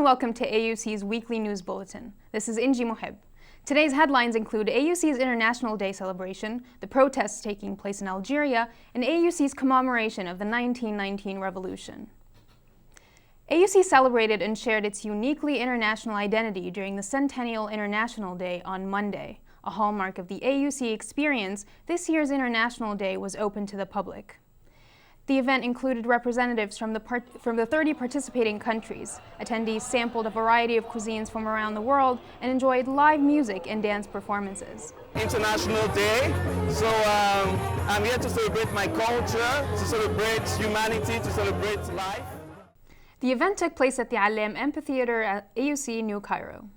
and welcome to AUC's weekly news bulletin. This is Inji Mohib. Today's headlines include AUC's International Day celebration, the protests taking place in Algeria, and AUC's commemoration of the 1919 revolution. AUC celebrated and shared its uniquely international identity during the Centennial International Day on Monday. A hallmark of the AUC experience, this year's International Day was open to the public. The event included representatives from the 30 participating countries. Attendees sampled a variety of cuisines from around the world and enjoyed live music and dance performances. International Day, so I'm here to celebrate my culture, to celebrate humanity, to celebrate life. The event took place at the Adham Amphitheater at AUC New Cairo.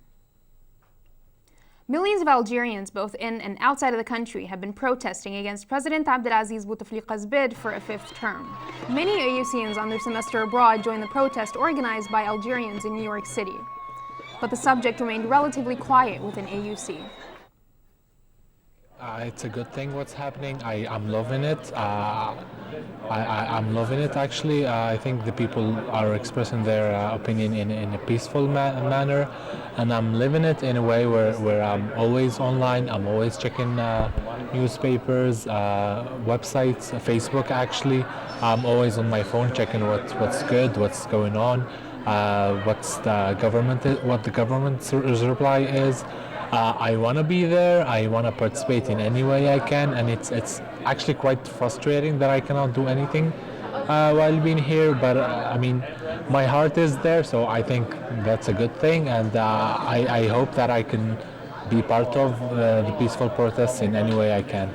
Millions of Algerians, both in and outside of the country, have been protesting against President Abdelaziz Bouteflika's bid for a fifth term. Many AUCians on their semester abroad joined the protest organized by Algerians in New York City. But the subject remained relatively quiet within AUC. It's a good thing what's happening. I'm loving it. I'm loving it actually. I think the people are expressing their opinion in a peaceful manner, and I'm living it in a way where I'm always online. I'm always checking newspapers, websites, Facebook actually. I'm always on my phone checking what's good, what's going on, what the government's reply is. I want to be there, I want to participate in any way I can, and it's actually quite frustrating that I cannot do anything while being here, but I mean, my heart is there, so I think that's a good thing, and I hope that I can be part of the peaceful protests in any way I can.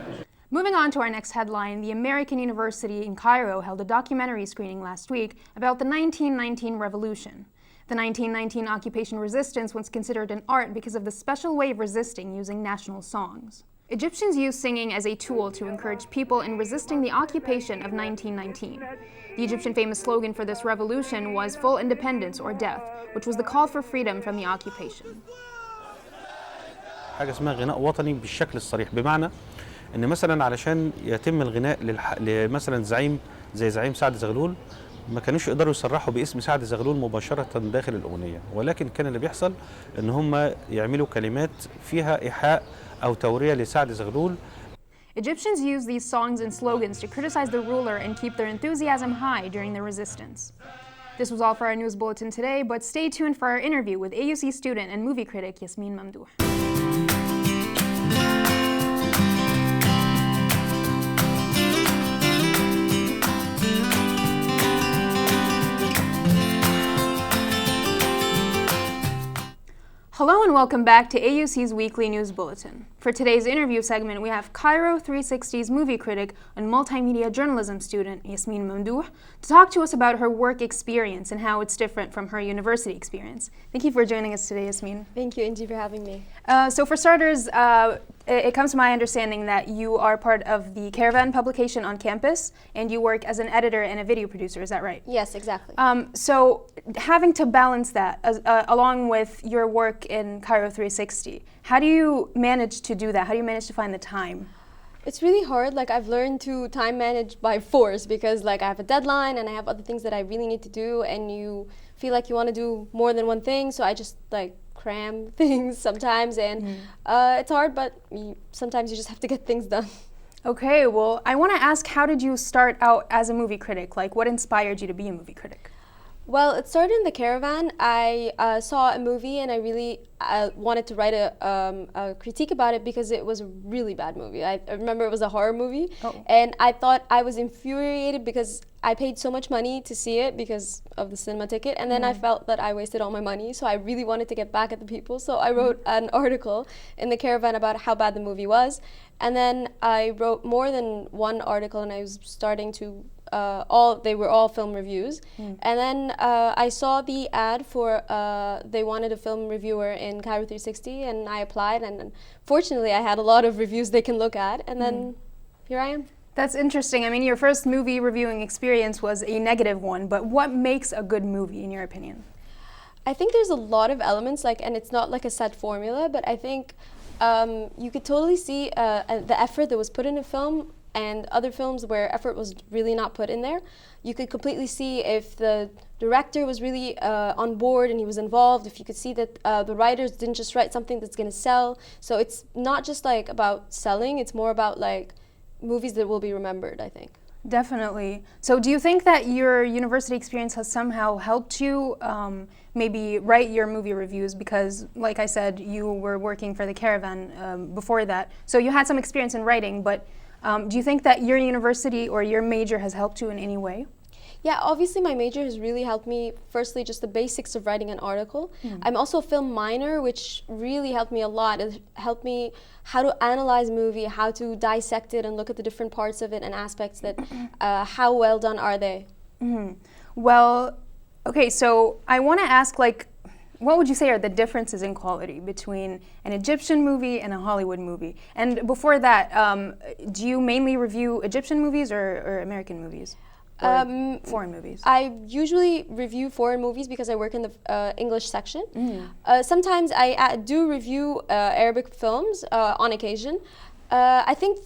Moving on to our next headline, the American University in Cairo held a documentary screening last week about the 1919 revolution. The 1919 occupation resistance was considered an art because of the special way of resisting using national songs. Egyptians used singing as a tool to encourage people in resisting the occupation of 1919. The Egyptian famous slogan for this revolution was "Full independence or death," which was the call for freedom from the occupation. حاجة اسمها غناء وطني بالشكل الصريح، بمعنى إن مثلا علشان يتم الغناء لمثلا زعيم زي زعيم سعد زغلول ما كانوش يقدروا يصرحوا باسم سعد زغلول مباشرة داخل الأغنية، ولكن كان اللي بيحصل إن هم يعملوا كلمات فيها إيحاء أو تورية لسعد زغلول. Egyptians used these songs and slogans to criticize the ruler and keep their enthusiasm high during the resistance. This was all for our news bulletin today, but stay tuned for our interview with AUC student and movie critic Yasmin Mamdouh. Hello and welcome back to AUC's weekly news bulletin. For today's interview segment, we have Cairo 360's movie critic and multimedia journalism student Yasmin Mamdouh to talk to us about her work experience and how it's different from her university experience. Thank you for joining us today, Yasmin. Thank you, Inji, for having me. So for starters, it comes to my understanding that you are part of the Caravan publication on campus and you work as an editor and a video producer, is that right? Yes, exactly. So having to balance that along with your work in Cairo 360, how do you manage to do that? How do you manage to find the time? It's really hard. Like, I've learned to time manage by force because like I have a deadline and I have other things that I really need to do, and you feel like you want to do more than one thing, so I just like cram things sometimes, and it's hard, but sometimes you just have to get things done. Okay, well, I want to ask, how did you start out as a movie critic? Like, what inspired you to be a movie critic? Well, it started in the Caravan. I saw a movie and I really wanted to write a critique about it because it was a really bad movie. I remember it was a horror movie, and I thought I was infuriated because I paid so much money to see it because of the cinema ticket, and then I felt that I wasted all my money, so I really wanted to get back at the people. So I wrote an article in the Caravan about how bad the movie was, and then I wrote more than one article, and I was starting to they were all film reviews. And then I saw the ad for they wanted a film reviewer in Cairo 360, and I applied, and fortunately I had a lot of reviews they can look at, and then here I am. That's interesting. I mean, your first movie reviewing experience was a negative one, but what makes a good movie in your opinion? I think there's a lot of elements, and it's not like a set formula, but I think you could totally see the effort that was put in a film, and other films where effort was really not put in there. You could completely see if the director was really on board and he was involved, if you could see that the writers didn't just write something that's going to sell. So it's not just like about selling, it's more about like movies that will be remembered, I think. Definitely. So do you think that your university experience has somehow helped you maybe write your movie reviews? Because like I said, you were working for the Caravan before that. So you had some experience in writing, but do you think that your university or your major has helped you in any way? Yeah, obviously my major has really helped me, firstly, just the basics of writing an article. I'm also a film minor, which really helped me a lot. It helped me how to analyze a movie, how to dissect it and look at the different parts of it and aspects that, how well done are they? Well, okay, so I want to ask, like, what would you say are the differences in quality between an Egyptian movie and a Hollywood movie? And before that, do you mainly review Egyptian movies or American movies? Foreign movies? I usually review foreign movies because I work in the English section. Sometimes I do review Arabic films on occasion. I think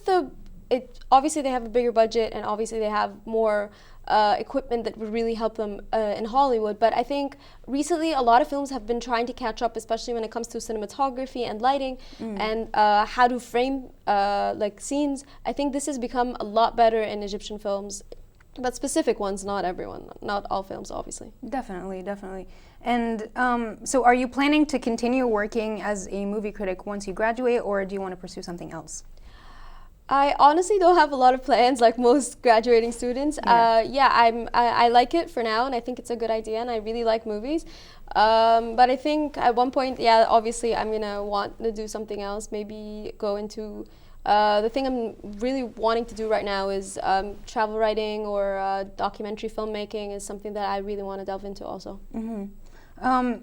obviously they have a bigger budget and obviously they have more equipment that would really help them in Hollywood. But I think recently a lot of films have been trying to catch up, especially when it comes to cinematography and lighting and how to frame like scenes. I think this has become a lot better in Egyptian films. But specific ones, not everyone, not all films, obviously. Definitely, definitely. And so are you planning to continue working as a movie critic once you graduate, or do you want to pursue something else? I honestly don't have a lot of plans like most graduating students. I like it for now and I think it's a good idea and I really like movies. But I think at one point, obviously I'm gonna want to do something else, maybe go into the thing I'm really wanting to do right now is travel writing or documentary filmmaking is something that I really want to delve into also.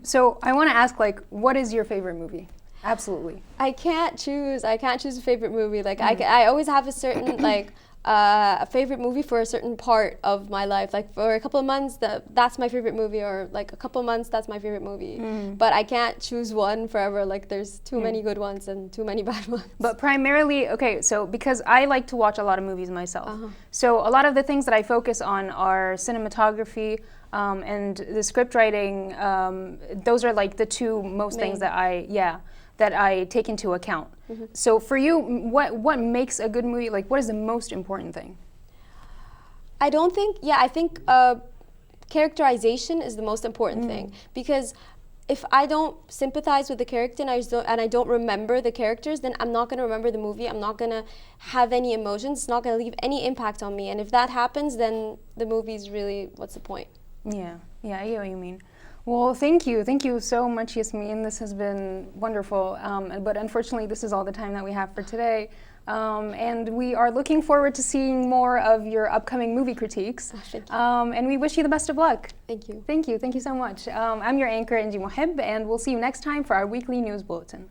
So I want to ask, like, what is your favorite movie? Absolutely. I can't choose a favorite movie. Like I always have a certain like a favorite movie for a certain part of my life. Like for a couple of months, that's my favorite movie, or like a couple of months, that's my favorite movie. But I can't choose one forever. Like there's too many good ones and too many bad ones. But primarily, okay, so because I like to watch a lot of movies myself, so a lot of the things that I focus on are cinematography and the script writing. Those are like the two most things that I take into account. So for you, what makes a good movie? Like, what is the most important thing? I think characterization is the most important thing, because if I don't sympathize with the character and I don't remember the characters, then I'm not going to remember the movie. I'm not going to have any emotions. It's not going to leave any impact on me. And if that happens, then the movie's really, what's the point? Yeah, I get what you mean. Well, thank you so much, Yasmin. This has been wonderful, but unfortunately this is all the time that we have for today. And we are looking forward to seeing more of your upcoming movie critiques. Thank you. And we wish you the best of luck. Thank you. Thank you so much. I'm your anchor, Angie Mohib, and we'll see you next time for our weekly news bulletin.